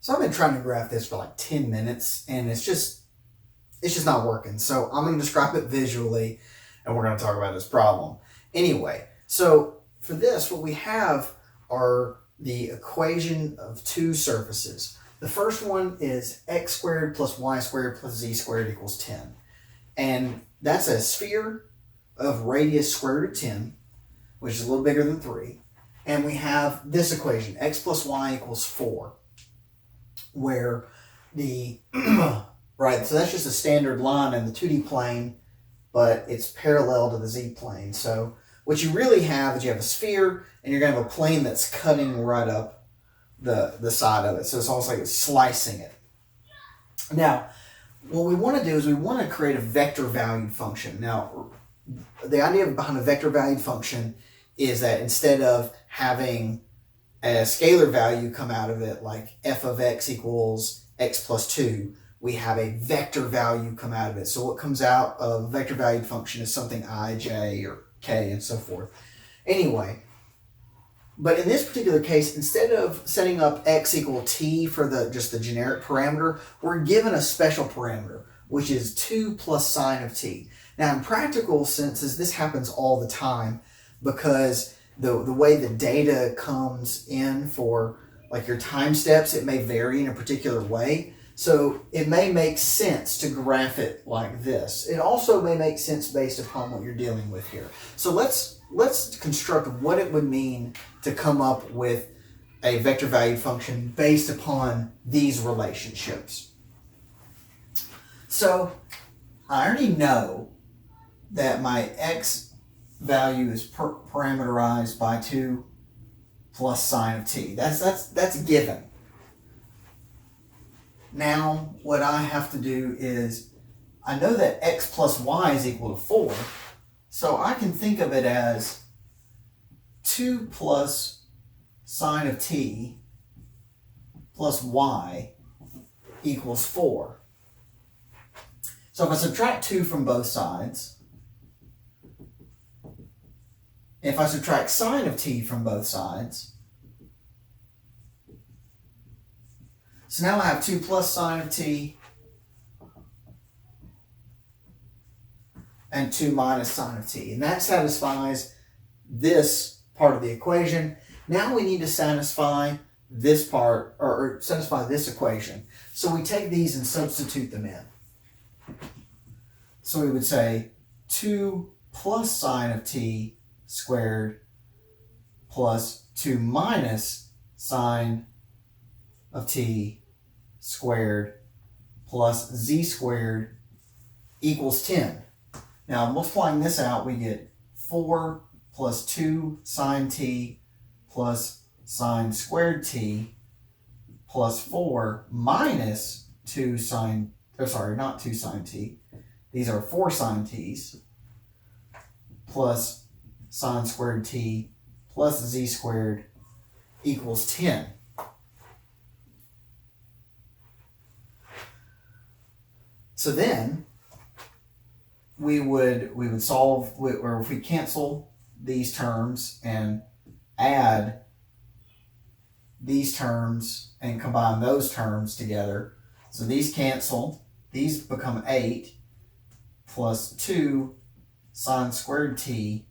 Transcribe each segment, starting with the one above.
So I've been trying to graph this for like 10 minutes and it's just not working. So I'm going to describe it visually and we're going to talk about this problem. Anyway, so for this, what we have are the equation of two surfaces. The first one is x squared plus y squared plus z squared equals 10. And that's a sphere of radius square root of 10, which is a little bigger than 3. And we have this equation, x plus y equals 4, where the, right, so that's just a standard line in the 2D plane, but it's parallel to the z plane. So what you really have is you have a sphere, and you're going to have a plane that's cutting right up the side of it. So it's almost like it's slicing it. Now, what we want to do is we want to create a vector valued function. Now, the idea behind a vector valued function is that instead of having a scalar value come out of it, like f of x equals x plus 2, we have a vector value come out of it. So what comes out of a vector valued function is something I, j, or k, and so forth. Anyway, but in this particular case, instead of setting up x equal t for just the generic parameter, we're given a special parameter, which is 2 plus sine of t. Now, in practical senses, this happens all the time because the way the data comes in for like your time steps, it may vary in a particular way. So it may make sense to graph it like this. It also may make sense based upon what you're dealing with here. So let's construct what it would mean to come up with a vector valued function based upon these relationships. So I already know that my x value is parameterized by 2 plus sine of t. That's given. Now, what I have to do is, I know that x plus y is equal to 4, so I can think of it as 2 plus sine of t plus y equals 4. So if I subtract 2 from both sides, if I subtract sine of t from both sides, so now I have 2 plus sine of t and 2 minus sine of t. And that satisfies this part of the equation. Now we need to satisfy this part, or satisfy this equation. So we take these and substitute them in. So we would say 2 plus sine of t squared plus 2 minus sine of t squared plus z squared equals 10. Now, multiplying this out, we get 4 plus 2 sine t plus sine squared t plus 4 minus 2 sine, not 2 sine t. These are 4 sine t's plus sine squared t plus z squared equals 10. So then we would solve, or if we cancel these terms and add these terms and combine those terms together, so these cancel, these become 8 plus 2 sine squared t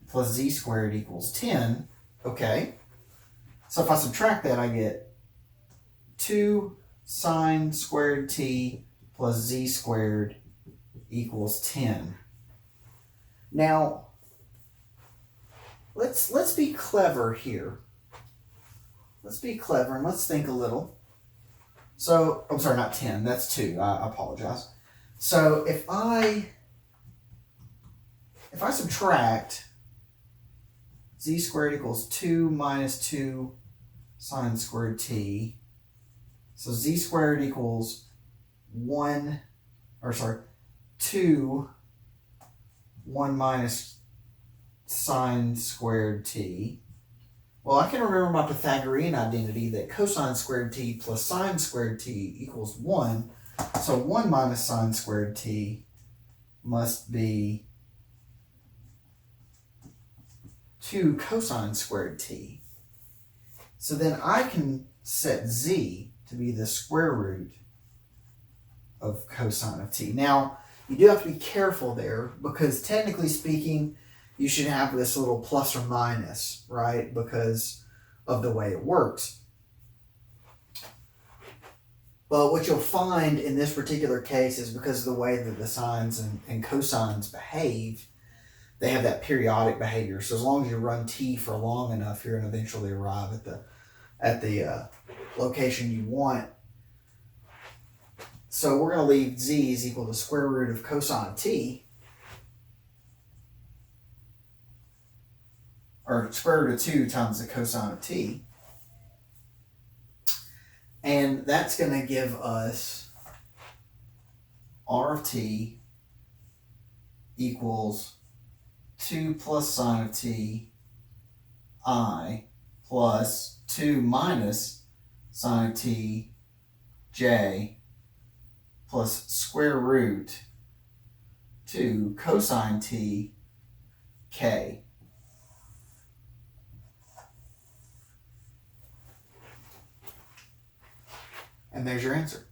plus z squared equals 10. Okay, so if I subtract that, I get 2 sine squared t plus z squared equals 10. Now, let's be clever here. Let's be clever and let's think a little. So, I'm sorry, not 10, that's 2, I apologize. So if I subtract z squared equals 2 minus 2 sine squared t, so z squared equals 2 1 minus sine squared t. Well, I can remember my Pythagorean identity that cosine squared t plus sine squared t equals 1. So 1 minus sine squared t must be 2 cosine squared t. So then I can set z to be the square root of cosine of t. Now, you do have to be careful there because technically speaking, you should have this little plus or minus, right? Because of the way it works. But what you'll find in this particular case is because of the way that the sines and cosines behave, they have that periodic behavior. So as long as you run t for long enough, you're going to eventually arrive at the location you want. So we're going to leave z is equal to square root of cosine of t, or square root of 2 times the cosine of t. And that's going to give us r of t equals 2 plus sine of t I plus 2 minus sine of t j plus square root 2 cosine t k. And there's your answer.